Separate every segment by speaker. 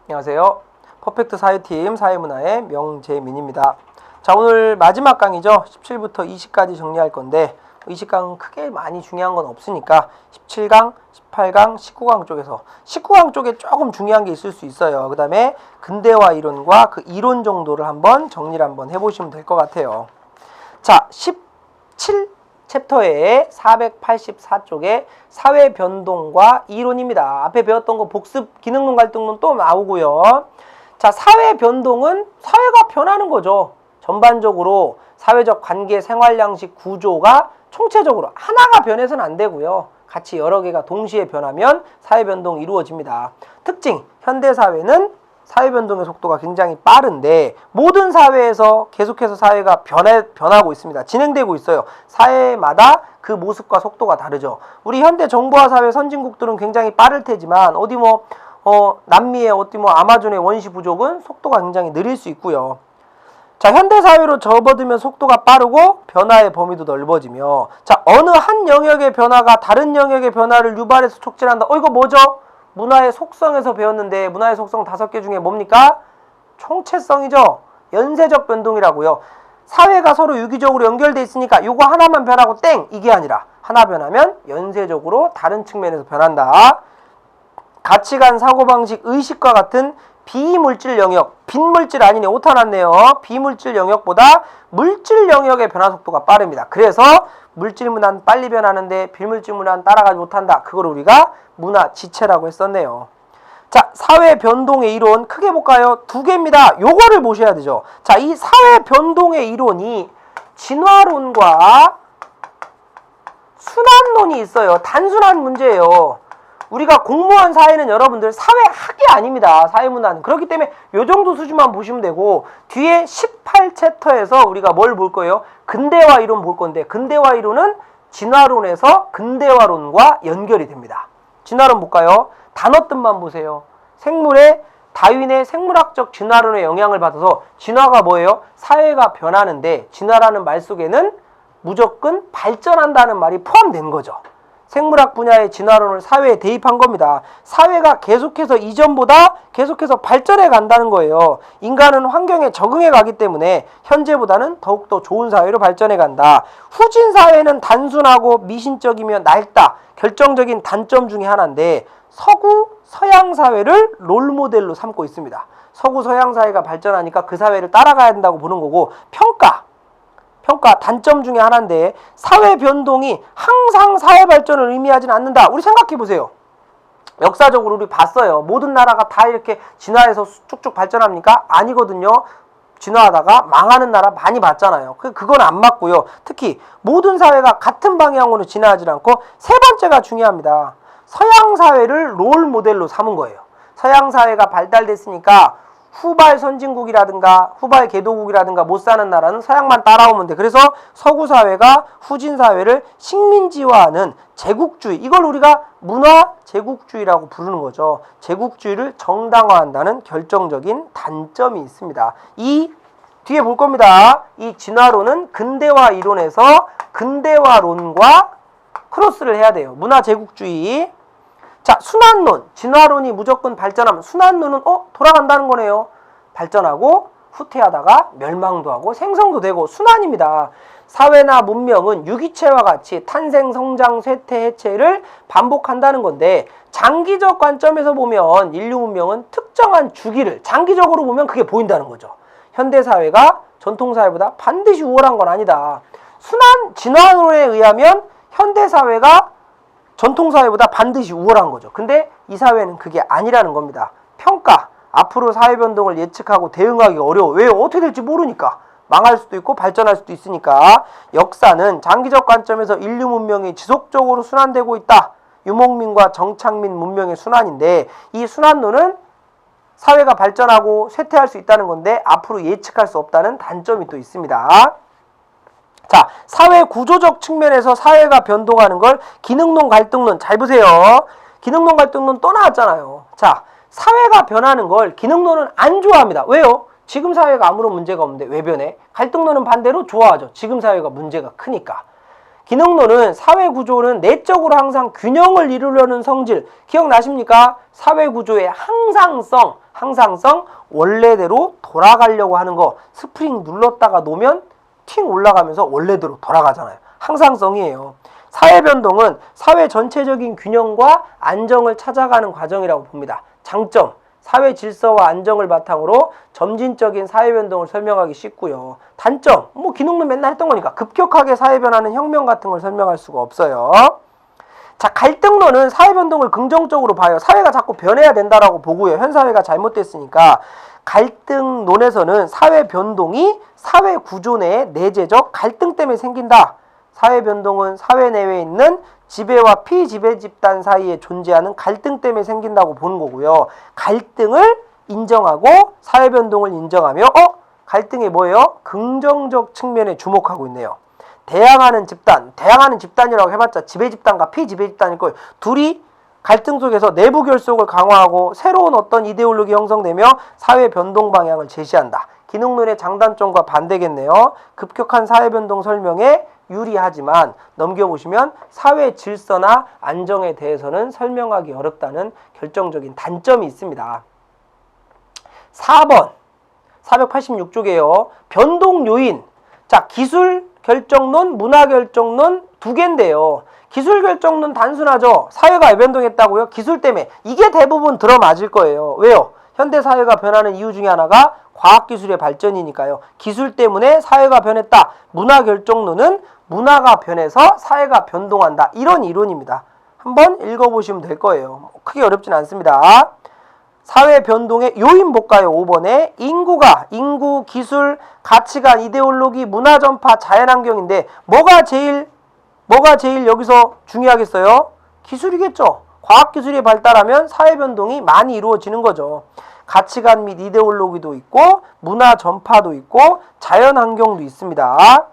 Speaker 1: 안녕하세요. 퍼펙트 사회팀 사회문화의 명재민입니다. 자, 오늘 마지막 강의죠. 17부터 20까지 정리할 건데 20강은 크게 많이 중요한 건 없으니까 17강, 18강, 19강 쪽에서 19강 쪽에 조금 중요한 게 있을 수 있어요. 그 다음에 근대화 이론과 그 이론 정도를 한번 정리를 한번 해보시면 될 것 같아요. 자, 17 챕터의 484쪽에 사회 변동과 이론입니다. 앞에 배웠던 거 복습, 기능론, 갈등론 또 나오고요. 자, 사회 변동은 사회가 변하는 거죠. 전반적으로 사회적 관계, 생활 양식, 구조가 총체적으로 하나가 변해서는 안 되고요. 같이 여러 개가 동시에 변하면 사회 변동이 이루어집니다. 특징, 현대 사회는 사회 변동의 속도가 굉장히 빠른데 모든 사회에서 계속해서 사회가 변하고 있습니다. 진행되고 있어요. 사회마다 그 모습과 속도가 다르죠. 우리 현대 정보화 사회 선진국들은 굉장히 빠를 테지만 어디 남미의 아마존의 원시 부족은 속도가 굉장히 느릴 수 있고요. 자, 현대 사회로 접어들면 속도가 빠르고 변화의 범위도 넓어지며, 자, 어느 한 영역의 변화가 다른 영역의 변화를 유발해서 촉진한다. 이거 뭐죠? 문화의 속성에서 배웠는데 문화의 속성 5개 중에 뭡니까? 총체성이죠. 연쇄적 변동이라고요. 사회가 서로 유기적으로 연결돼 있으니까 요거 하나만 변하고 땡! 이게 아니라 하나 변하면 연쇄적으로 다른 측면에서 변한다. 가치관, 사고방식, 의식과 같은 비물질 영역, 빈물질 아니네, 오타 났네요. 비물질 영역보다 물질 영역의 변화 속도가 빠릅니다. 그래서 물질 문화는 빨리 변하는데 비물질 문화는 따라가지 못한다. 그걸 우리가 문화 지체라고 했었네요. 자, 사회 변동의 이론 크게 볼까요? 2개입니다. 요거를 보셔야 되죠. 자, 이 사회 변동의 이론이 진화론과 순환론이 있어요. 단순한 문제예요. 우리가 공무원 사회는 여러분들 사회학이 아닙니다. 사회문화는. 그렇기 때문에 요 정도 수준만 보시면 되고, 뒤에 18챕터에서 우리가 뭘 볼 거예요? 근대화 이론 볼 건데, 근대화 이론은 진화론에서 근대화론과 연결이 됩니다. 진화론 볼까요? 단어 뜻만 보세요. 생물의 다윈의 생물학적 진화론의 영향을 받아서 진화가 뭐예요? 사회가 변하는데 진화라는 말 속에는 무조건 발전한다는 말이 포함된 거죠. 생물학 분야의 진화론을 사회에 대입한 겁니다. 사회가 계속해서 이전보다 계속해서 발전해 간다는 거예요. 인간은 환경에 적응해 가기 때문에 현재보다는 더욱더 좋은 사회로 발전해 간다. 후진 사회는 단순하고 미신적이며 낡다. 결정적인 단점 중에 하나인데 서구 서양 사회를 롤모델로 삼고 있습니다. 서구 서양 사회가 발전하니까 그 사회를 따라가야 된다고 보는 거고, 평가 단점 중에 하나인데 사회 변동이 항상 사회 발전을 의미하지는 않는다. 우리 생각해 보세요. 역사적으로 우리 봤어요. 모든 나라가 다 이렇게 진화해서 쭉쭉 발전합니까? 아니거든요. 진화하다가 망하는 나라 많이 봤잖아요. 그건 안 맞고요. 특히 모든 사회가 같은 방향으로 진화하지 않고, 세 번째가 중요합니다. 서양 사회를 롤 모델로 삼은 거예요. 서양 사회가 발달됐으니까 후발 선진국이라든가 후발 개도국이라든가 못 사는 나라는 서양만 따라오면 돼. 그래서 서구 사회가 후진 사회를 식민지화하는 제국주의, 이걸 우리가 문화 제국주의라고 부르는 거죠. 제국주의를 정당화한다는 결정적인 단점이 있습니다. 이 뒤에 볼 겁니다. 이 진화론은 근대화 이론에서 근대화론과 크로스를 해야 돼요. 문화 제국주의. 자, 순환론, 진화론이 무조건 발전하면 순환론은 돌아간다는 거네요. 발전하고 후퇴하다가 멸망도 하고 생성도 되고 순환입니다. 사회나 문명은 유기체와 같이 탄생, 성장, 쇠퇴, 해체를 반복한다는 건데, 장기적 관점에서 보면 인류 문명은 특정한 주기를 장기적으로 보면 그게 보인다는 거죠. 현대 사회가 전통 사회보다 반드시 우월한 건 아니다. 진화론에 의하면 현대 사회가 전통 사회보다 반드시 우월한 거죠. 근데 이 사회는 그게 아니라는 겁니다. 평가, 앞으로 사회 변동을 예측하고 대응하기 어려워. 왜요? 어떻게 될지 모르니까. 망할 수도 있고 발전할 수도 있으니까. 역사는 장기적 관점에서 인류 문명이 지속적으로 순환되고 있다. 유목민과 정착민 문명의 순환인데, 이 순환론은 사회가 발전하고 쇠퇴할 수 있다는 건데 앞으로 예측할 수 없다는 단점이 또 있습니다. 자, 사회 구조적 측면에서 사회가 변동하는 걸 기능론, 갈등론, 잘 보세요. 기능론, 갈등론 또 나왔잖아요. 자, 사회가 변하는 걸 기능론은 안 좋아합니다. 왜요? 지금 사회가 아무런 문제가 없는데 왜 변해? 갈등론은 반대로 좋아하죠. 지금 사회가 문제가 크니까. 기능론은 사회구조는 내적으로 항상 균형을 이루려는 성질. 기억나십니까? 사회구조의 항상성, 원래대로 돌아가려고 하는 거. 스프링 눌렀다가 놓으면 팅 올라가면서 원래대로 돌아가잖아요. 항상성이에요. 사회변동은 사회 전체적인 균형과 안정을 찾아가는 과정이라고 봅니다. 장점, 사회 질서와 안정을 바탕으로 점진적인 사회변동을 설명하기 쉽고요. 단점, 기능론 맨날 했던 거니까 급격하게 사회 변화는 혁명 같은 걸 설명할 수가 없어요. 자, 갈등론은 사회변동을 긍정적으로 봐요. 사회가 자꾸 변해야 된다라고 보고요. 현 사회가 잘못됐으니까. 갈등론에서는 사회변동이 사회 구조 내의 내재적 갈등 때문에 생긴다. 사회변동은 사회 내외에 있는 지배와 피지배 집단 사이에 존재하는 갈등 때문에 생긴다고 보는 거고요. 갈등을 인정하고 사회변동을 인정하며 갈등이 뭐예요? 긍정적 측면에 주목하고 있네요. 대항하는 집단이라고 해봤자 지배집단과 피지배집단일 거예요. 둘이 갈등 속에서 내부 결속을 강화하고 새로운 어떤 이데올로기 형성되며 사회 변동 방향을 제시한다. 기능론의 장단점과 반대겠네요. 급격한 사회 변동 설명에 유리하지만 넘겨보시면 사회 질서나 안정에 대해서는 설명하기 어렵다는 결정적인 단점이 있습니다. 4번 486쪽이에요. 변동 요인. 자, 기술 결정론, 문화 결정론 두 개인데요. 기술 결정론 단순하죠. 사회가 왜 변동했다고요? 기술 때문에. 이게 대부분 들어맞을 거예요. 왜요? 현대 사회가 변하는 이유 중에 하나가 과학기술의 발전이니까요. 기술 때문에 사회가 변했다. 문화 결정론은 문화가 변해서 사회가 변동한다. 이런 이론입니다. 한번 읽어보시면 될 거예요. 크게 어렵진 않습니다. 사회 변동의 요인 볼까요? 5번에 인구, 기술, 가치관, 이데올로기, 문화 전파, 자연환경인데 뭐가 제일 여기서 중요하겠어요? 기술이겠죠. 과학기술이 발달하면 사회 변동이 많이 이루어지는 거죠. 가치관 및 이데올로기도 있고 문화 전파도 있고 자연환경도 있습니다.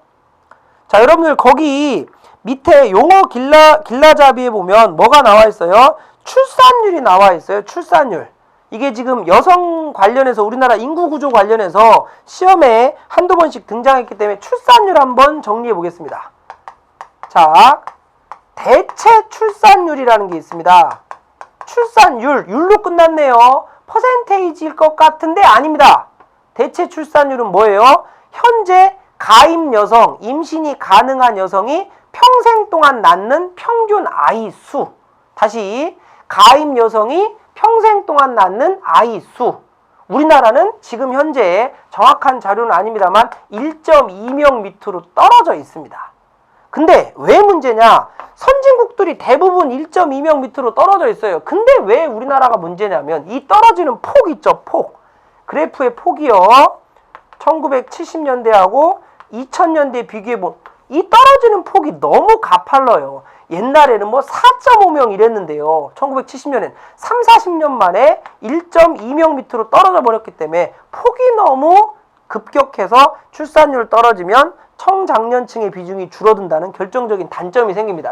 Speaker 1: 자, 여러분들 거기 밑에 용어 길라잡이에 보면 뭐가 나와 있어요? 출산율이 나와 있어요. 출산율. 이게 지금 여성 관련해서 우리나라 인구 구조 관련해서 시험에 한두 번씩 등장했기 때문에 출산율 한번 정리해 보겠습니다. 자, 대체 출산율이라는 게 있습니다. 출산율, 율로 끝났네요. 퍼센테이지일 것 같은데 아닙니다. 대체 출산율은 뭐예요? 현재 가임 여성, 임신이 가능한 여성이 평생 동안 낳는 평균 아이 수. 다시, 가임 여성이 평생 동안 낳는 아이 수. 우리나라는 지금 현재 정확한 자료는 아닙니다만 1.2명 밑으로 떨어져 있습니다. 근데 왜 문제냐? 선진국들이 대부분 1.2명 밑으로 떨어져 있어요. 근데 왜 우리나라가 문제냐면 이 떨어지는 폭 있죠, 폭. 그래프의 폭이요. 1970년대하고 2000년대 비교해보면 이 떨어지는 폭이 너무 가팔러요. 옛날에는 4.5명 이랬는데요. 1970년엔 3, 40년 만에 1.2명 밑으로 떨어져 버렸기 때문에 폭이 너무 급격해서 출산율 떨어지면 청장년층의 비중이 줄어든다는 결정적인 단점이 생깁니다.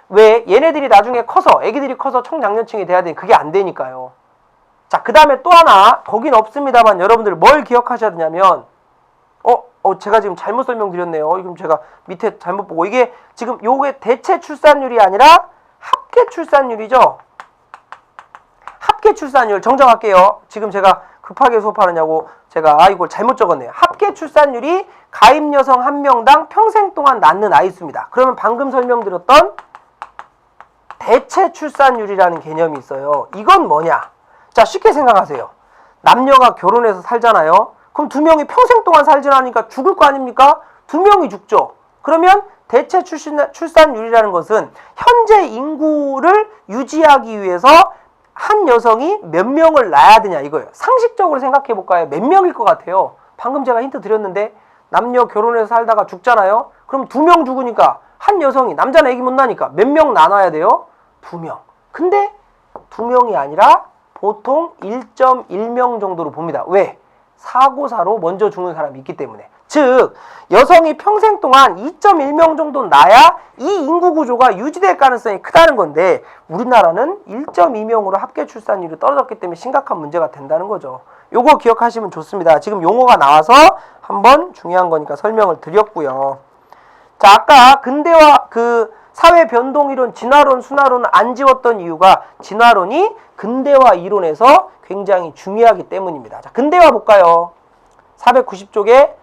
Speaker 1: 왜 얘네들이 나중에 애기들이 커서 청장년층이 돼야 되니 그게 안 되니까요. 자, 그 다음에 또 하나, 거긴 없습니다만 여러분들 뭘 기억하셔야 되냐면 제가 지금 잘못 설명드렸네요. 이건 제가 밑에 잘못 보고, 이게 지금 요게 대체 출산율이 아니라 합계 출산율이죠. 합계 출산율 정정할게요. 지금 제가 급하게 수업하느냐고 제가 이걸 잘못 적었네요. 합계 출산율이 가임 여성 1명당 평생 동안 낳는 아이 수입니다. 그러면 방금 설명드렸던 대체 출산율이라는 개념이 있어요. 이건 뭐냐? 자, 쉽게 생각하세요. 남녀가 결혼해서 살잖아요. 그럼 2명이 평생 동안 살진 않으니까 죽을 거 아닙니까? 2명이 죽죠. 그러면 대체 출산율이라는 것은 현재 인구를 유지하기 위해서 한 여성이 몇 명을 낳아야 되냐 이거예요. 상식적으로 생각해 볼까요? 몇 명일 것 같아요? 방금 제가 힌트 드렸는데 남녀 결혼해서 살다가 죽잖아요. 그럼 2명 죽으니까 한 여성이, 남자는 애기 못 낳으니까 몇 명 나눠야 돼요? 2명. 근데 2명이 아니라 보통 1.1명 정도로 봅니다. 왜? 사고사로 먼저 죽는 사람이 있기 때문에. 즉 여성이 평생 동안 2.1명 정도 낳아야 이 인구 구조가 유지될 가능성이 크다는 건데 우리나라는 1.2명으로 합계 출산율이 떨어졌기 때문에 심각한 문제가 된다는 거죠. 요거 기억하시면 좋습니다. 지금 용어가 나와서 한번 중요한 거니까 설명을 드렸고요. 자, 아까 근대화 그 사회 변동 이론, 진화론, 순화론을 안 지웠던 이유가 진화론이 근대화 이론에서 굉장히 중요하기 때문입니다. 자, 근대화 볼까요? 490쪽에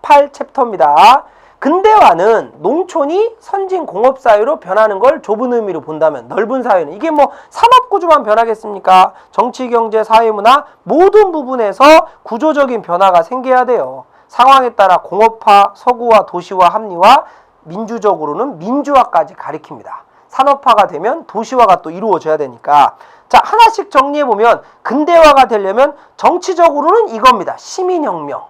Speaker 1: 18챕터입니다. 근대화는 농촌이 선진 공업사회로 변하는 걸 좁은 의미로 본다면 넓은 사회는, 이게 뭐 산업구조만 변하겠습니까? 정치, 경제, 사회문화 모든 부분에서 구조적인 변화가 생겨야 돼요. 상황에 따라 공업화, 서구화, 도시화, 합리화, 민주적으로는 민주화까지 가리킵니다. 산업화가 되면 도시화가 또 이루어져야 되니까. 자, 하나씩 정리해보면 근대화가 되려면 정치적으로는 이겁니다. 시민혁명.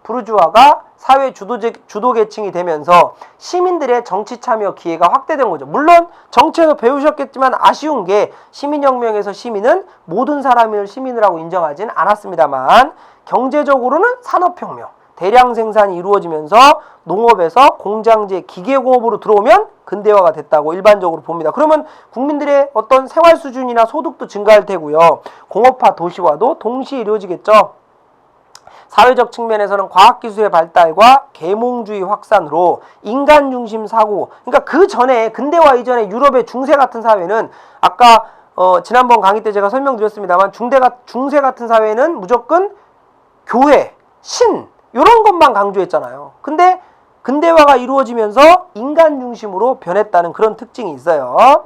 Speaker 1: 부르주아가 사회 주도계층이 되면서 시민들의 정치 참여 기회가 확대된 거죠. 물론 정치에서 배우셨겠지만 아쉬운 게 시민혁명에서 시민은 모든 사람을 시민이라고 인정하진 않았습니다만, 경제적으로는 산업혁명, 대량 생산이 이루어지면서 농업에서 공장제, 기계공업으로 들어오면 근대화가 됐다고 일반적으로 봅니다. 그러면 국민들의 어떤 생활 수준이나 소득도 증가할 테고요. 공업화, 도시화도 동시에 이루어지겠죠. 사회적 측면에서는 과학기술의 발달과 계몽주의 확산으로 인간 중심 사고, 그러니까 그 전에 근대화 이전에 유럽의 중세 같은 사회는 아까 지난번 강의 때 제가 설명드렸습니다만 중세 같은 사회는 무조건 교회, 신 이런 것만 강조했잖아요. 근데 근대화가 이루어지면서 인간 중심으로 변했다는 그런 특징이 있어요.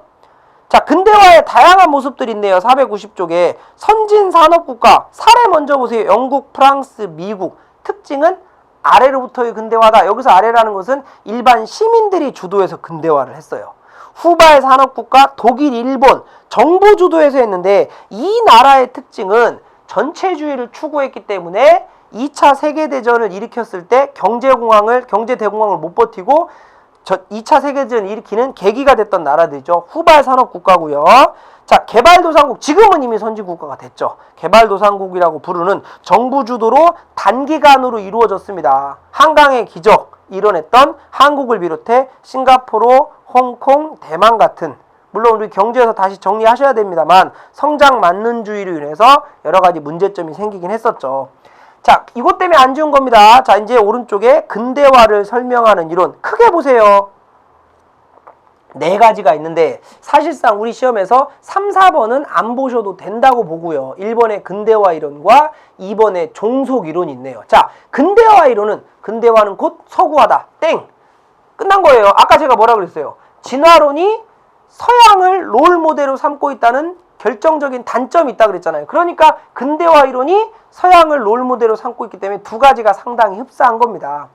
Speaker 1: 자, 근대화의 다양한 모습들이 있네요. 490쪽에 선진 산업국가 사례 먼저 보세요. 영국, 프랑스, 미국. 특징은 아래로부터의 근대화다. 여기서 아래라는 것은 일반 시민들이 주도해서 근대화를 했어요. 후발 산업국가 독일, 일본 정부 주도해서 했는데, 이 나라의 특징은 전체주의를 추구했기 때문에 2차 세계대전을 일으켰을 때 경제대공황을 못 버티고 2차 세계대전을 일으키는 계기가 됐던 나라들이죠. 후발 산업 국가고요. 자, 개발도상국, 지금은 이미 선진국가가 됐죠. 개발도상국이라고 부르는 정부 주도로 단기간으로 이루어졌습니다. 한강의 기적 이뤄냈던 한국을 비롯해 싱가포르, 홍콩, 대만 같은, 물론 우리 경제에서 다시 정리하셔야 됩니다만 성장 만능주의로 인해서 여러 가지 문제점이 생기긴 했었죠. 자, 이것 때문에 안 지운 겁니다. 자, 이제 오른쪽에 근대화를 설명하는 이론 크게 보세요. 4가지가 있는데 사실상 우리 시험에서 3, 4번은 안 보셔도 된다고 보고요. 1번의 근대화 이론과 2번의 종속 이론이 있네요. 자, 근대화 이론은 근대화는 곧 서구화다. 땡! 끝난 거예요. 아까 제가 뭐라 그랬어요? 진화론이 서양을 롤 모델로 삼고 있다는 결정적인 단점이 있다 그랬잖아요. 그러니까 근대화 이론이 서양을 롤 모델로 삼고 있기 때문에 2가지가 상당히 흡사한 겁니다.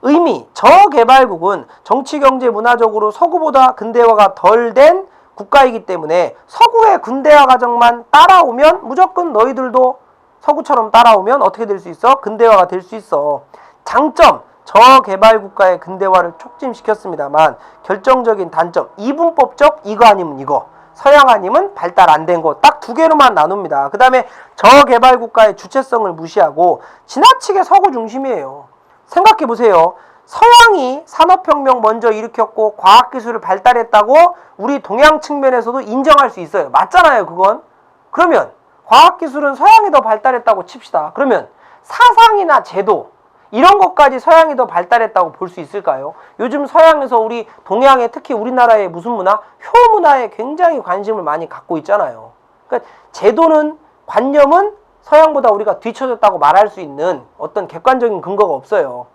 Speaker 1: 의미, 저개발국은 정치, 경제, 문화적으로 서구보다 근대화가 덜 된 국가이기 때문에 서구의 근대화 과정만 따라오면 무조건 너희들도 서구처럼 따라오면 어떻게 될 수 있어? 근대화가 될 수 있어. 장점, 저개발 국가의 근대화를 촉진시켰습니다만 결정적인 단점, 이분법적 이거 아니면 이거, 서양 아니면 발달 안 된 거, 딱 2개로만 나눕니다. 그 다음에 저개발 국가의 주체성을 무시하고 지나치게 서구 중심이에요. 생각해 보세요. 서양이 산업혁명 먼저 일으켰고 과학기술을 발달했다고 우리 동양 측면에서도 인정할 수 있어요. 맞잖아요, 그건. 그러면 과학기술은 서양이 더 발달했다고 칩시다. 그러면 사상이나 제도 이런 것까지 서양이 더 발달했다고 볼 수 있을까요? 요즘 서양에서 우리 동양에, 특히 우리나라의 무슨 문화? 효문화에 굉장히 관심을 많이 갖고 있잖아요. 그러니까 제도는, 관념은 서양보다 우리가 뒤처졌다고 말할 수 있는 어떤 객관적인 근거가 없어요.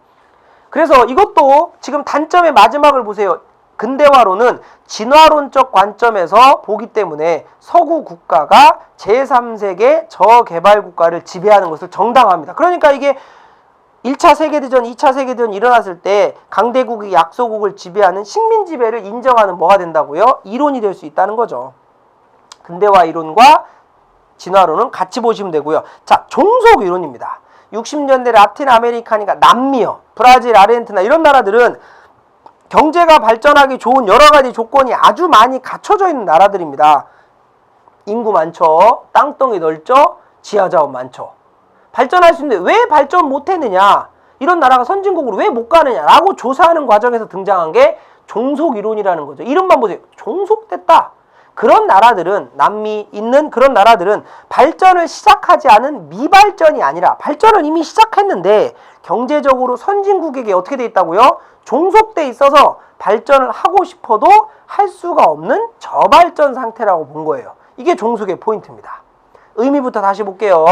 Speaker 1: 그래서 이것도 지금 단점의 마지막을 보세요. 근대화론은 진화론적 관점에서 보기 때문에 서구 국가가 제3세계 저개발 국가를 지배하는 것을 정당화합니다. 그러니까 이게 1차 세계대전, 2차 세계대전 일어났을 때 강대국이 약소국을 지배하는 식민 지배를 인정하는 뭐가 된다고요? 이론이 될 수 있다는 거죠. 근대화 이론과 진화론은 같이 보시면 되고요. 자, 종속 이론입니다. 60년대 라틴 아메리카니까 남미요, 브라질, 아르헨티나 이런 나라들은 경제가 발전하기 좋은 여러 가지 조건이 아주 많이 갖춰져 있는 나라들입니다. 인구 많죠. 땅덩이 넓죠. 지하자원 많죠. 발전할 수 있는데 왜 발전 못했느냐, 이런 나라가 선진국으로 왜 못 가느냐라고 조사하는 과정에서 등장한 게 종속 이론이라는 거죠. 이름만 보세요. 종속됐다. 그런 나라들은, 남미 있는 그런 나라들은 발전을 시작하지 않은 미발전이 아니라 발전을 이미 시작했는데 경제적으로 선진국에게 어떻게 돼 있다고요? 종속돼 있어서 발전을 하고 싶어도 할 수가 없는 저발전 상태라고 본 거예요. 이게 종속의 포인트입니다. 의미부터 다시 볼게요.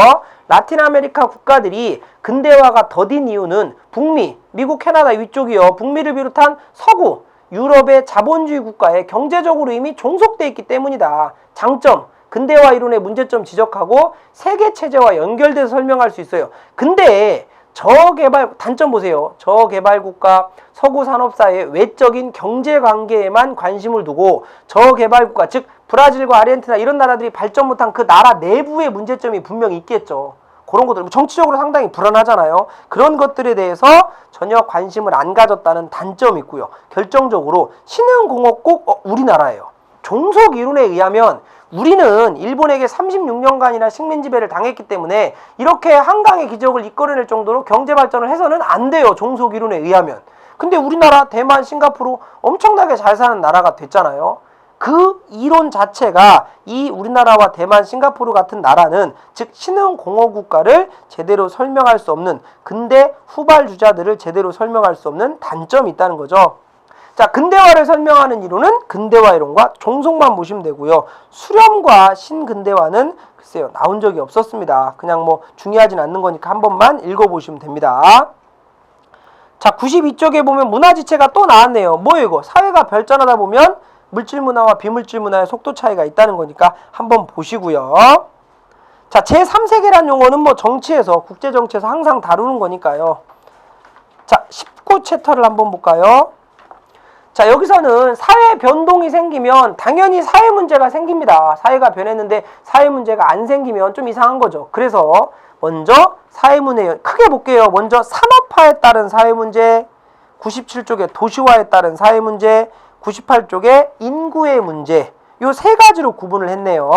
Speaker 1: 라틴 아메리카 국가들이 근대화가 더딘 이유는 북미, 미국, 캐나다 위쪽이요. 북미를 비롯한 서구, 유럽의 자본주의 국가에 경제적으로 이미 종속돼 있기 때문이다. 장점, 근대화 이론의 문제점 지적하고 세계 체제와 연결돼서 설명할 수 있어요. 근데 저개발, 단점 보세요. 저개발국가 서구 산업사의 외적인 경제관계에만 관심을 두고 저개발국가, 즉 브라질과 아르헨티나 이런 나라들이 발전 못한 그 나라 내부의 문제점이 분명히 있겠죠. 그런 것들, 정치적으로 상당히 불안하잖아요. 그런 것들에 대해서 전혀 관심을 안 가졌다는 단점이 있고요. 결정적으로 신흥공업국 우리나라예요. 종속 이론에 의하면 우리는 일본에게 36년간이나 식민 지배를 당했기 때문에 이렇게 한강의 기적을 이끌어낼 정도로 경제 발전을 해서는 안 돼요. 종속 이론에 의하면. 근데 우리나라, 대만, 싱가포르 엄청나게 잘 사는 나라가 됐잖아요. 그 이론 자체가 이 우리나라와 대만, 싱가포르 같은 나라는 즉 신흥공업 국가를 제대로 설명할 수 없는, 근대 후발주자들을 제대로 설명할 수 없는 단점이 있다는 거죠. 자, 근대화를 설명하는 이론은 근대화 이론과 종속만 보시면 되고요. 수렴과 신근대화는 글쎄요, 나온 적이 없었습니다. 그냥 뭐 중요하진 않는 거니까 한 번만 읽어보시면 됩니다. 자, 92쪽에 보면 문화지체가 또 나왔네요. 뭐예요 이거? 사회가 발전하다 보면 물질 문화와 비물질 문화의 속도 차이가 있다는 거니까 한번 보시고요. 자, 제3세계란 용어는 뭐 정치에서, 국제정치에서 항상 다루는 거니까요. 자, 19챕터를 한번 볼까요? 자, 여기서는 사회 변동이 생기면 당연히 사회 문제가 생깁니다. 사회가 변했는데 사회 문제가 안 생기면 좀 이상한 거죠. 그래서 먼저 사회 문제 크게 볼게요. 먼저 산업화에 따른 사회 문제, 97쪽에 도시화에 따른 사회 문제, 98쪽에 인구의 문제, 요 세 가지로 구분을 했네요.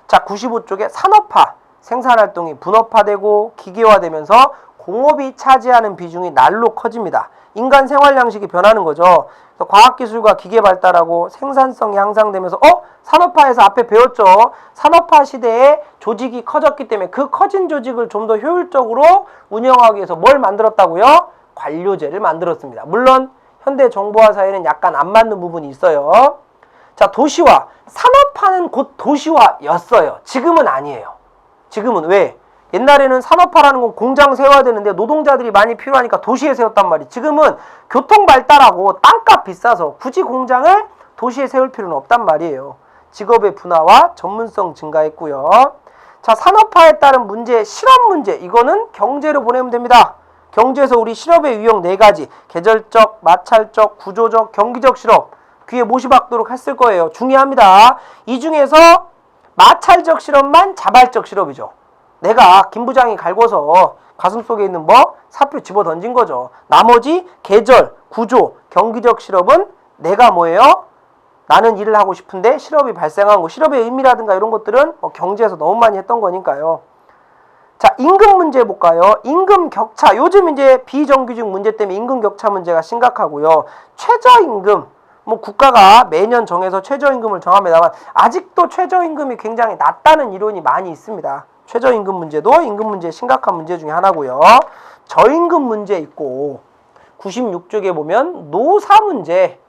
Speaker 1: 자, 95쪽에 산업화, 생산활동이 분업화되고 기계화되면서 공업이 차지하는 비중이 날로 커집니다. 인간 생활 양식이 변하는 거죠. 과학기술과 기계 발달하고 생산성이 향상되면서 산업화에서 앞에 배웠죠. 산업화 시대에 조직이 커졌기 때문에 그 커진 조직을 좀 더 효율적으로 운영하기 위해서 뭘 만들었다고요? 관료제를 만들었습니다. 물론 현대 정보화 사회는 약간 안 맞는 부분이 있어요. 자, 도시화. 산업화는 곧 도시화였어요. 지금은 아니에요. 지금은 왜? 옛날에는 산업화라는 건 공장 세워야 되는데 노동자들이 많이 필요하니까 도시에 세웠단 말이에요. 지금은 교통 발달하고 땅값 비싸서 굳이 공장을 도시에 세울 필요는 없단 말이에요. 직업의 분화와 전문성 증가했고요. 자, 산업화에 따른 문제, 실업 문제. 이거는 경제로 보내면 됩니다. 경제에서 우리 실업의 유형 4가지. 계절적, 마찰적, 구조적, 경기적 실업. 귀에 못이 박도록 했을 거예요. 중요합니다. 이 중에서 마찰적 실업만 자발적 실업이죠. 내가 김 부장이 갈궈서 가슴속에 있는 사표 집어 던진 거죠. 나머지 계절, 구조, 경기적 실업은 내가 뭐예요? 나는 일을 하고 싶은데 실업이 발생한 거, 실업의 의미라든가 이런 것들은 경제에서 너무 많이 했던 거니까요. 자, 임금 문제 볼까요? 임금 격차. 요즘 이제 비정규직 문제 때문에 임금 격차 문제가 심각하고요. 최저임금. 국가가 매년 정해서 최저임금을 정합니다만 아직도 최저임금이 굉장히 낮다는 이론이 많이 있습니다. 최저임금 문제도 임금 문제의 심각한 문제 중에 하나고요. 저임금 문제 있고 96쪽에 보면 노사 문제.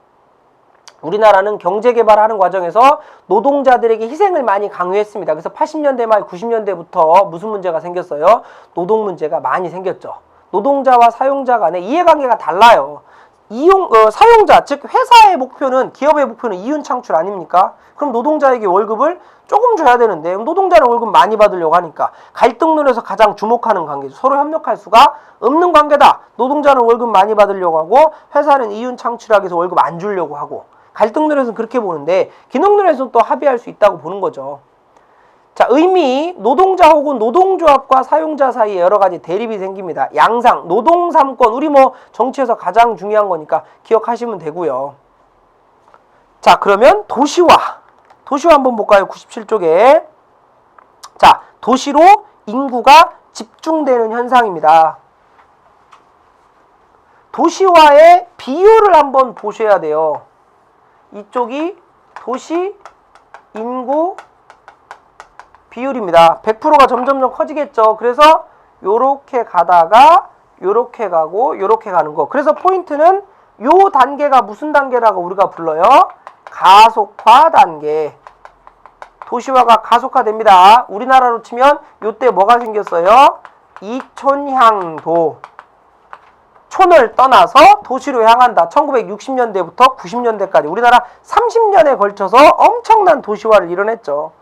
Speaker 1: 우리나라는 경제개발하는 과정에서 노동자들에게 희생을 많이 강요했습니다. 그래서 80년대 말 90년대부터 무슨 문제가 생겼어요? 노동 문제가 많이 생겼죠. 노동자와 사용자 간의 이해관계가 달라요. 사용자, 즉 회사의 목표는, 기업의 목표는 이윤 창출 아닙니까? 그럼 노동자에게 월급을 조금 줘야 되는데 노동자는 월급 많이 받으려고 하니까 갈등론에서 가장 주목하는 관계죠. 서로 협력할 수가 없는 관계다. 노동자는 월급 많이 받으려고 하고 회사는 이윤 창출하기 위해서 월급 안 주려고 하고, 갈등론에서는 그렇게 보는데 기능론에서는 또 합의할 수 있다고 보는 거죠. 자, 의미, 노동자 혹은 노동조합과 사용자 사이에 여러 가지 대립이 생깁니다. 양상, 노동 3권, 우리 정치에서 가장 중요한 거니까 기억하시면 되고요. 자, 그러면 도시화 한번 볼까요? 97쪽에. 자, 도시로 인구가 집중되는 현상입니다. 도시화의 비율을 한번 보셔야 돼요. 이쪽이 도시 인구 비율입니다. 100%가 점점점 커지겠죠. 그래서 요렇게 가다가 요렇게 가고 요렇게 가는 거. 그래서 포인트는 요 단계가 무슨 단계라고 우리가 불러요? 가속화 단계. 도시화가 가속화됩니다. 우리나라로 치면 요때 뭐가 생겼어요? 이촌향도. 촌을 떠나서 도시로 향한다. 1960년대부터 90년대까지 우리나라 30년에 걸쳐서 엄청난 도시화를 이뤄냈죠.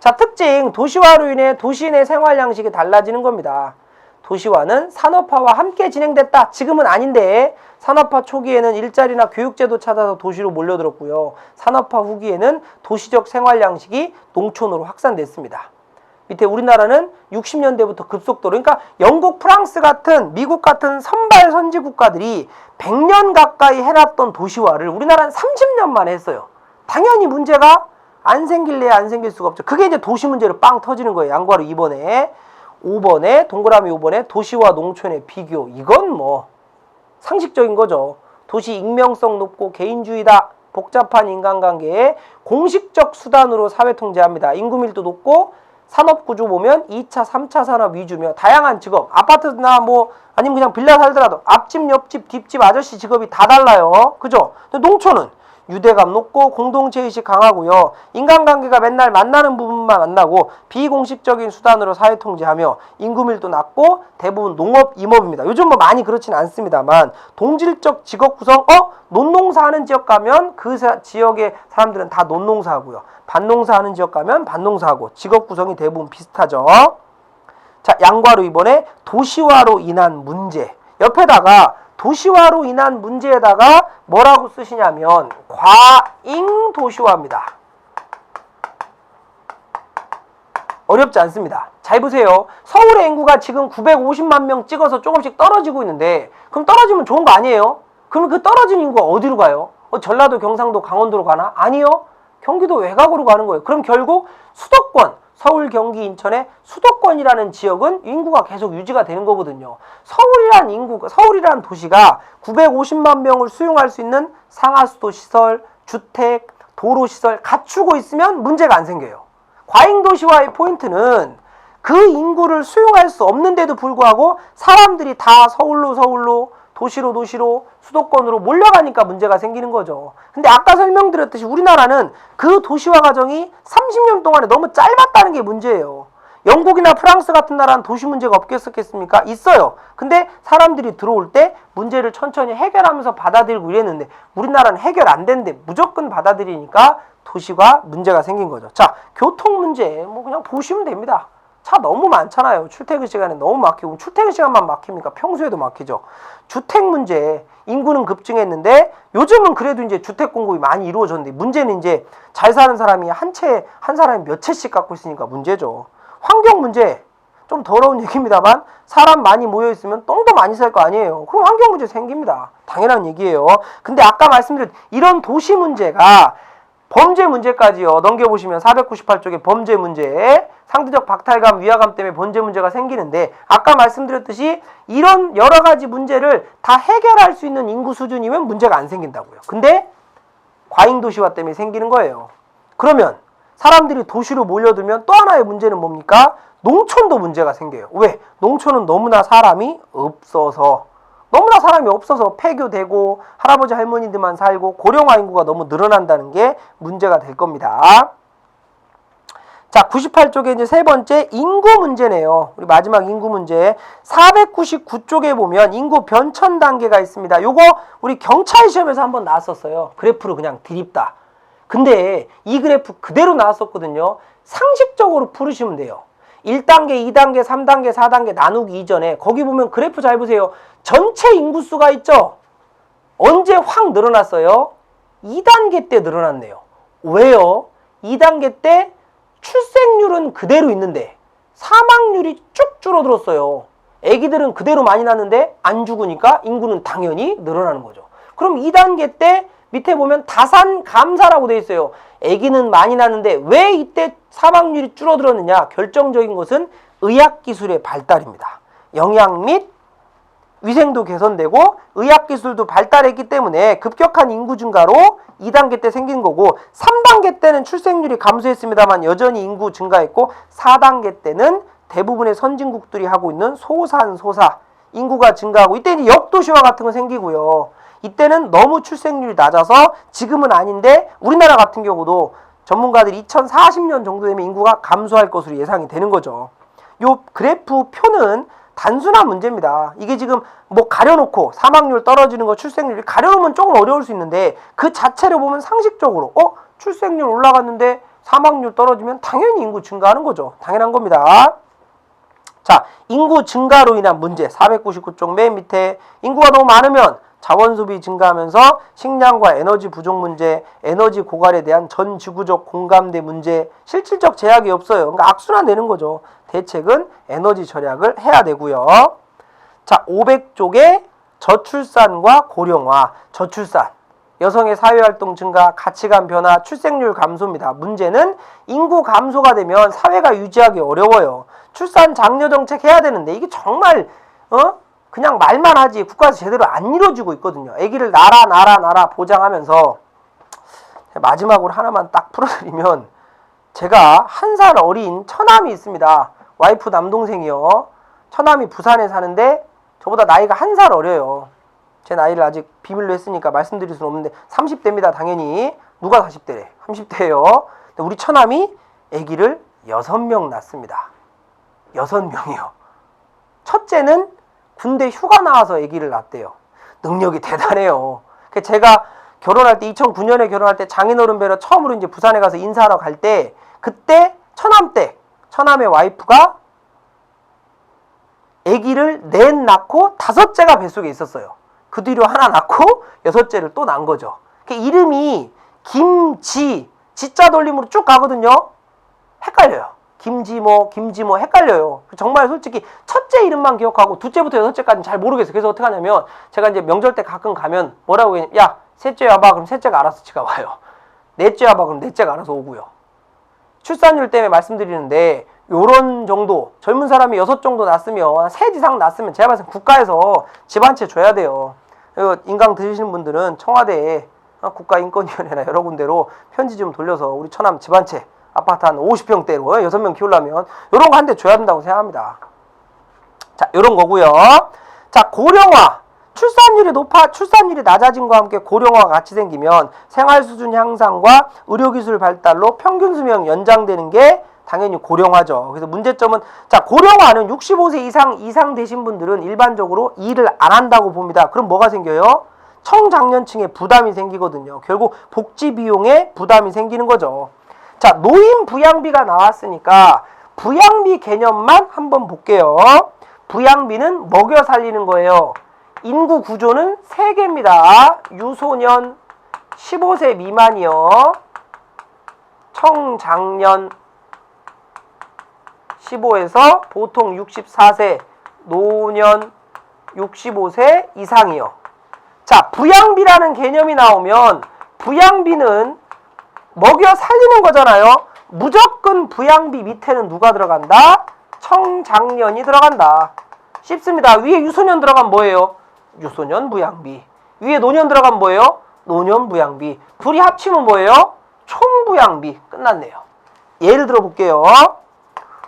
Speaker 1: 자, 특징, 도시화로 인해 도시인의 생활 양식이 달라지는 겁니다. 도시화는 산업화와 함께 진행됐다. 지금은 아닌데 산업화 초기에는 일자리나 교육제도 찾아서 도시로 몰려들었고요. 산업화 후기에는 도시적 생활 양식이 농촌으로 확산됐습니다. 밑에 우리나라는 60년대부터 급속도로, 그러니까 영국, 프랑스 같은, 미국 같은 선발 선지 국가들이 100년 가까이 해놨던 도시화를 우리나라는 30년 만에 했어요. 당연히 문제가 안 생길래야 안 생길 수가 없죠. 그게 이제 도시 문제로 빵 터지는 거예요. 양과로 2번에. 5번에, 동그라미 5번에 도시와 농촌의 비교. 이건 뭐 상식적인 거죠. 도시 익명성 높고 개인주의다. 복잡한 인간관계에 공식적 수단으로 사회 통제합니다. 인구 밀도 높고 산업구조 보면 2차, 3차 산업 위주며 다양한 직업, 아파트나 뭐 아니면 그냥 빌라 살더라도 앞집, 옆집, 뒷집 아저씨 직업이 다 달라요. 그죠? 근데 농촌은 유대감 높고 공동체의식 강하고요. 인간관계가 맨날 만나는 부분만 만나고 비공식적인 수단으로 사회 통제하며 인구 밀도 낮고 대부분 농업, 임업입니다. 요즘 뭐 많이 그렇진 않습니다만 동질적 직업 구성, 논농사 하는 지역 가면 그 지역의 사람들은 다 논농사 하고요. 밭농사 하는 지역 가면 밭농사하고 직업 구성이 대부분 비슷하죠. 자, 양과로 이번에 도시화로 인한 문제. 옆에다가 도시화로 인한 문제에다가 뭐라고 쓰시냐면 과잉 도시화입니다. 어렵지 않습니다. 잘 보세요. 서울의 인구가 지금 950만 명 찍어서 조금씩 떨어지고 있는데 그럼 떨어지면 좋은 거 아니에요? 그럼 그 떨어진 인구가 어디로 가요? 전라도, 경상도, 강원도로 가나? 아니요. 경기도 외곽으로 가는 거예요. 그럼 결국 수도권, 서울, 경기, 인천의 수도권이라는 지역은 인구가 계속 유지가 되는 거거든요. 서울이라는 도시가 950만 명을 수용할 수 있는 상하수도 시설, 주택, 도로 시설 갖추고 있으면 문제가 안 생겨요. 과잉 도시화의 포인트는 그 인구를 수용할 수 없는데도 불구하고 사람들이 다 서울로 도시로 수도권으로 몰려가니까 문제가 생기는 거죠. 근데 아까 설명드렸듯이 우리나라는 그 도시화 과정이 30년 동안에 너무 짧았다는 게 문제예요. 영국이나 프랑스 같은 나라는 도시 문제가 없겠습니까? 있어요. 근데 사람들이 들어올 때 문제를 천천히 해결하면서 받아들이고 이랬는데 우리나라는 해결 안 되는데 무조건 받아들이니까 도시가 문제가 생긴 거죠. 자, 교통 문제 뭐 그냥 보시면 됩니다. 차 너무 많잖아요. 출퇴근 시간에 너무 막히고 출퇴근 시간만 막힙니까? 평소에도 막히죠. 주택 문제, 인구는 급증했는데 요즘은 그래도 이제 주택 공급이 많이 이루어졌는데 문제는 이제 잘 사는 사람이 한 사람이 몇 채씩 갖고 있으니까 문제죠. 환경 문제, 좀 더러운 얘기입니다만 사람 많이 모여 있으면 똥도 많이 쌀 거 아니에요. 그럼 환경 문제 생깁니다. 당연한 얘기예요. 근데 아까 말씀드린 이런 도시 문제가 범죄 문제까지요. 넘겨보시면 498쪽에 범죄 문제, 상대적 박탈감, 위화감 때문에 범죄 문제가 생기는데 아까 말씀드렸듯이 이런 여러 가지 문제를 다 해결할 수 있는 인구 수준이면 문제가 안 생긴다고요. 근데 과잉 도시화 때문에 생기는 거예요. 그러면 사람들이 도시로 몰려들면 또 하나의 문제는 뭡니까? 농촌도 문제가 생겨요. 왜? 농촌은 너무나 사람이 없어서 폐교되고 할아버지 할머니들만 살고 고령화 인구가 너무 늘어난다는 게 문제가 될 겁니다. 자, 98쪽에 이제 세 번째 인구 문제네요. 우리 마지막 인구 문제. 499쪽에 보면 인구 변천 단계가 있습니다. 요거 우리 경찰 시험에서 한번 나왔었어요. 그래프로 그냥 드립다. 근데 이 그래프 그대로 나왔었거든요. 상식적으로 풀으시면 돼요. 1단계, 2단계, 3단계, 4단계 나누기 이전에 거기 보면 그래프 잘 보세요. 전체 인구수가 있죠? 언제 확 늘어났어요? 2단계 때 늘어났네요. 왜요? 2단계 때 출생률은 그대로 있는데 사망률이 쭉 줄어들었어요. 애기들은 그대로 많이 낳는데 안 죽으니까 인구는 당연히 늘어나는 거죠. 그럼 2단계 때 밑에 보면 다산 감사라고 되어 있어요. 아기는 많이 낳는데 왜 이때 사망률이 줄어들었느냐? 결정적인 것은 의학기술의 발달입니다. 영양 및 위생도 개선되고 의학기술도 발달했기 때문에 급격한 인구 증가로 2단계 때 생긴 거고 3단계 때는 출생률이 감소했습니다만 여전히 인구 증가했고 4단계 때는 대부분의 선진국들이 하고 있는 소산소사 인구가 증가하고 이때 이제 역도시화 같은 거 생기고요. 이때는 너무 출생률이 낮아서 지금은 아닌데 우리나라 같은 경우도 전문가들이 2040년 정도 되면 인구가 감소할 것으로 예상이 되는 거죠. 요 그래프 표는 단순한 문제입니다. 이게 지금 뭐 가려놓고 사망률 떨어지는 거 출생률이 가려놓으면 조금 어려울 수 있는데 그 자체를 보면 상식적으로 출생률 올라갔는데 사망률 떨어지면 당연히 인구 증가하는 거죠. 당연한 겁니다. 자, 인구 증가로 인한 문제 499쪽 맨 밑에 인구가 너무 많으면 자원 소비 증가하면서 식량과 에너지 부족 문제, 에너지 고갈에 대한 전 지구적 공감대 문제, 실질적 제약이 없어요. 그러니까 악순환 되는 거죠. 대책은 에너지 절약을 해야 되고요. 자, 500쪽에 저출산과 고령화, 저출산. 여성의 사회활동 증가, 가치관 변화, 출생률 감소입니다. 문제는 인구 감소가 되면 사회가 유지하기 어려워요. 출산 장려 정책 해야 되는데 이게 정말 그냥 말만 하지 국가에서 제대로 안 이루어지고 있거든요. 아기를 나라 보장하면서 마지막으로 하나만 딱 풀어드리면 제가 1살 어린 처남이 있습니다. 와이프 남동생이요. 처남이 부산에 사는데 저보다 나이가 1살 어려요. 제 나이를 아직 비밀로 했으니까 말씀드릴 수는 없는데 30대입니다. 당연히. 누가 40대래? 30대예요. 우리 처남이 아기를 6명 낳습니다. 6명이요. 첫째는 군대 휴가 나와서 아기를 낳았대요. 능력이 대단해요. 제가 결혼할 때 2009년에 결혼할 때 장인어른 뵈러 처음으로 이제 부산에 가서 인사하러 갈 때 그때 처남의 와이프가 아기를 넷 낳고 5째가 뱃속에 있었어요. 그 뒤로 하나 낳고 6째를 또 낳은 거죠. 이름이 지자 돌림으로 쭉 가거든요. 헷갈려요. 김지모 헷갈려요. 정말 솔직히 첫째 이름만 기억하고 둘째부터 6째까지는 잘 모르겠어요. 그래서 어떻게 하냐면 제가 이제 명절 때 가끔 가면 뭐라고 해요? 야, 셋째 와봐. 그럼 셋째가 알아서 지가 와요. 넷째 와봐. 그럼 넷째가 알아서 오고요. 출산율 때문에 말씀드리는데 요런 정도 젊은 사람이 6 정도 낳았으면 3 이상 낳았으면 제가 봤을 때 국가에서 집 한 채 줘야 돼요. 인강 들으시는 분들은 청와대에 국가인권위원회나 여러 군데로 편지 좀 돌려서 우리 처남 집 한 채 아파트 한 50평대로 6명 키우려면 요런 거 한 대 줘야 된다고 생각합니다. 자, 요런 거고요. 자, 고령화. 출산율이 낮아짐과 함께 고령화가 같이 생기면 생활 수준 향상과 의료기술 발달로 평균 수명 연장되는 게 당연히 고령화죠. 그래서 문제점은 고령화는 65세 이상 되신 분들은 일반적으로 일을 안 한다고 봅니다. 그럼 뭐가 생겨요? 청장년층에 부담이 생기거든요. 결국 복지 비용에 부담이 생기는 거죠. 자, 노인 부양비가 나왔으니까 부양비 개념만 한번 볼게요. 부양비는 먹여 살리는 거예요. 인구 구조는 3개입니다. 유소년 15세 미만이요. 청장년 15에서 보통 64세, 노년 65세 이상이요. 자, 부양비라는 개념이 나오면 부양비는 먹여 살리는 거잖아요. 무조건 부양비 밑에는 누가 들어간다? 청장년이 들어간다. 쉽습니다. 위에 유소년 들어가면 뭐예요? 유소년 부양비. 위에 노년 들어가면 뭐예요? 노년 부양비. 둘이 합치면 뭐예요? 총부양비. 끝났네요. 예를 들어 볼게요.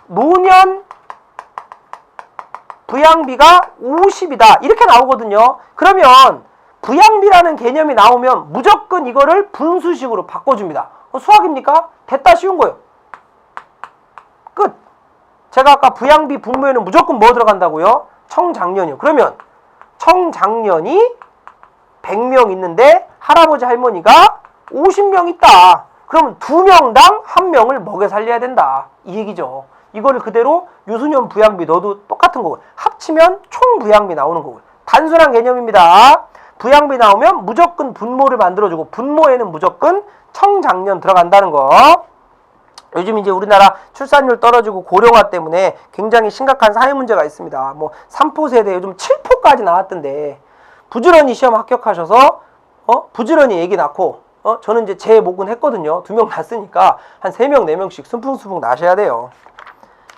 Speaker 1: 노년 부양비가 50이다. 이렇게 나오거든요. 그러면 부양비라는 개념이 나오면 무조건 이거를 분수식으로 바꿔줍니다. 수학입니까? 됐다, 쉬운 거예요. 끝. 제가 아까 부양비 분모에는 무조건 뭐 들어간다고요? 청장년이요. 그러면 청장년이 100명 있는데 할아버지 할머니가 50명 있다. 그러면 2명당 1명을 먹여 살려야 된다. 이 얘기죠. 이거를 그대로 유소년 부양비 넣어도 똑같은 거고요. 합치면 총 부양비 나오는 거고요. 단순한 개념입니다. 부양비 나오면 무조건 분모를 만들어주고 분모에는 무조건 청장년 들어간다는 거. 요즘 이제 우리나라 출산율 떨어지고 고령화 때문에 굉장히 심각한 사회 문제가 있습니다. 뭐 3포 세대 요즘 7포까지 나왔던데 부지런히 시험 합격하셔서 부지런히 애기 낳고 저는 이제 제 목은 했거든요. 2명 낳았으니까 한 3명 4명씩 순풍순풍 나셔야 돼요.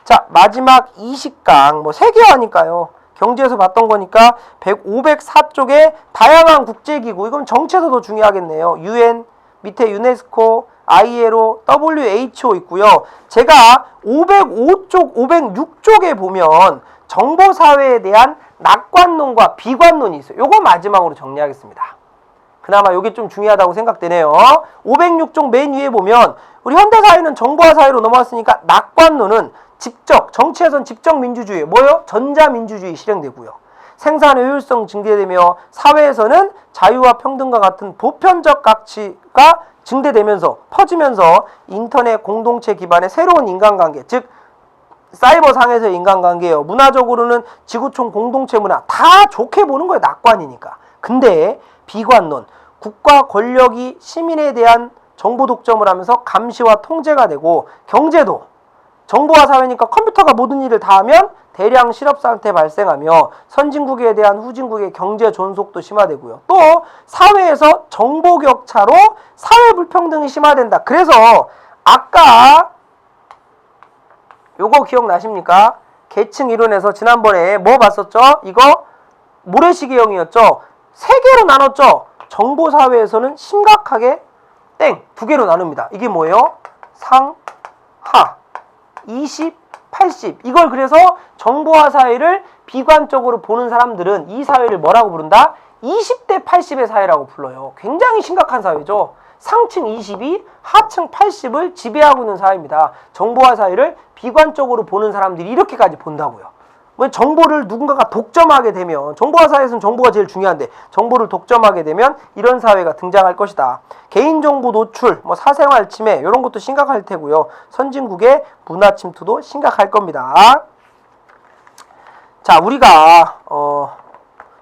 Speaker 1: 자, 마지막 20강 뭐 3개 하니까요. 경제에서 봤던 거니까 504쪽에 다양한 국제기구, 이건 정치에서도 중요하겠네요. UN, 밑에 유네스코, ILO, WHO 있고요. 제가 505쪽, 506쪽에 보면 정보사회에 대한 낙관론과 비관론이 있어요. 요거 마지막으로 정리하겠습니다. 그나마 이게 좀 중요하다고 생각되네요. 506종 맨 위에 보면 우리 현대사회는 정보화 사회로 넘어왔으니까 낙관론은 정치에선 직접 민주주의, 뭐요? 전자민주주의 실행되고요. 생산의 효율성 증대되며 사회에서는 자유와 평등과 같은 보편적 가치가 증대되면서 퍼지면서 인터넷 공동체 기반의 새로운 인간관계, 즉 사이버상에서의 인간관계예요. 문화적으로는 지구촌 공동체 문화 다 좋게 보는 거예요. 낙관이니까. 근데 비관론, 국가 권력이 시민에 대한 정보 독점을 하면서 감시와 통제가 되고 경제도 정보화 사회니까 컴퓨터가 모든 일을 다 하면 대량 실업 상태 발생하며 선진국에 대한 후진국의 경제 존속도 심화되고요. 또 사회에서 정보 격차로 사회 불평등이 심화된다. 그래서 아까 요거 기억나십니까? 계층 이론에서 지난번에 뭐 봤었죠? 이거 모래시계형이었죠? 세 개로 나눴죠? 정보 사회에서는 심각하게 두 개로 나눕니다. 이게 뭐예요? 상, 하, 20, 80. 이걸 그래서 정보화 사회를 비관적으로 보는 사람들은 이 사회를 뭐라고 부른다? 20대 80의 사회라고 불러요. 굉장히 심각한 사회죠. 상층 20이 하층 80을 지배하고 있는 사회입니다. 정보화 사회를 비관적으로 보는 사람들이 이렇게까지 본다고요. 정보를 누군가가 독점하게 되면, 정보화 사회에서는 정보가 제일 중요한데 정보를 독점하게 되면 이런 사회가 등장할 것이다. 개인정보 노출, 사생활 침해 이런 것도 심각할 테고요. 선진국의 문화 침투도 심각할 겁니다. 자, 우리가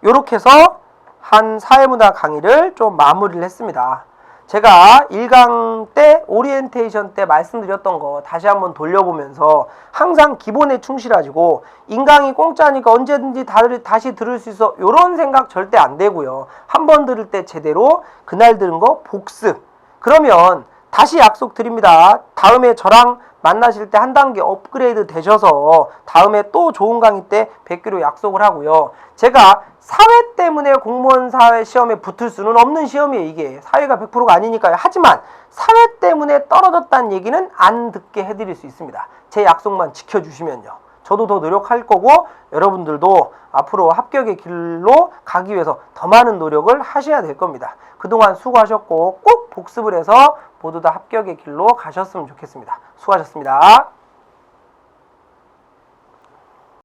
Speaker 1: 요렇게 해서 한 사회문화 강의를 좀 마무리를 했습니다. 제가 1강 때 오리엔테이션 때 말씀드렸던 거 다시 한번 돌려보면서 항상 기본에 충실하시고 인강이 공짜니까 언제든지 다시 들을 수 있어 이런 생각 절대 안 되고요. 한 번 들을 때 제대로 그날 들은 거 복습. 그러면 다시 약속드립니다. 다음에 저랑 만나실 때 한 단계 업그레이드 되셔서 다음에 또 좋은 강의 때 뵙기로 약속을 하고요. 제가 사회 때문에 공무원 사회 시험에 붙을 수는 없는 시험이에요. 이게 사회가 100%가 아니니까요. 하지만 사회 때문에 떨어졌다는 얘기는 안 듣게 해드릴 수 있습니다. 제 약속만 지켜주시면요. 저도 더 노력할 거고 여러분들도 앞으로 합격의 길로 가기 위해서 더 많은 노력을 하셔야 될 겁니다. 그동안 수고하셨고 꼭 복습을 해서 모두 다 합격의 길로 가셨으면 좋겠습니다. 수고하셨습니다.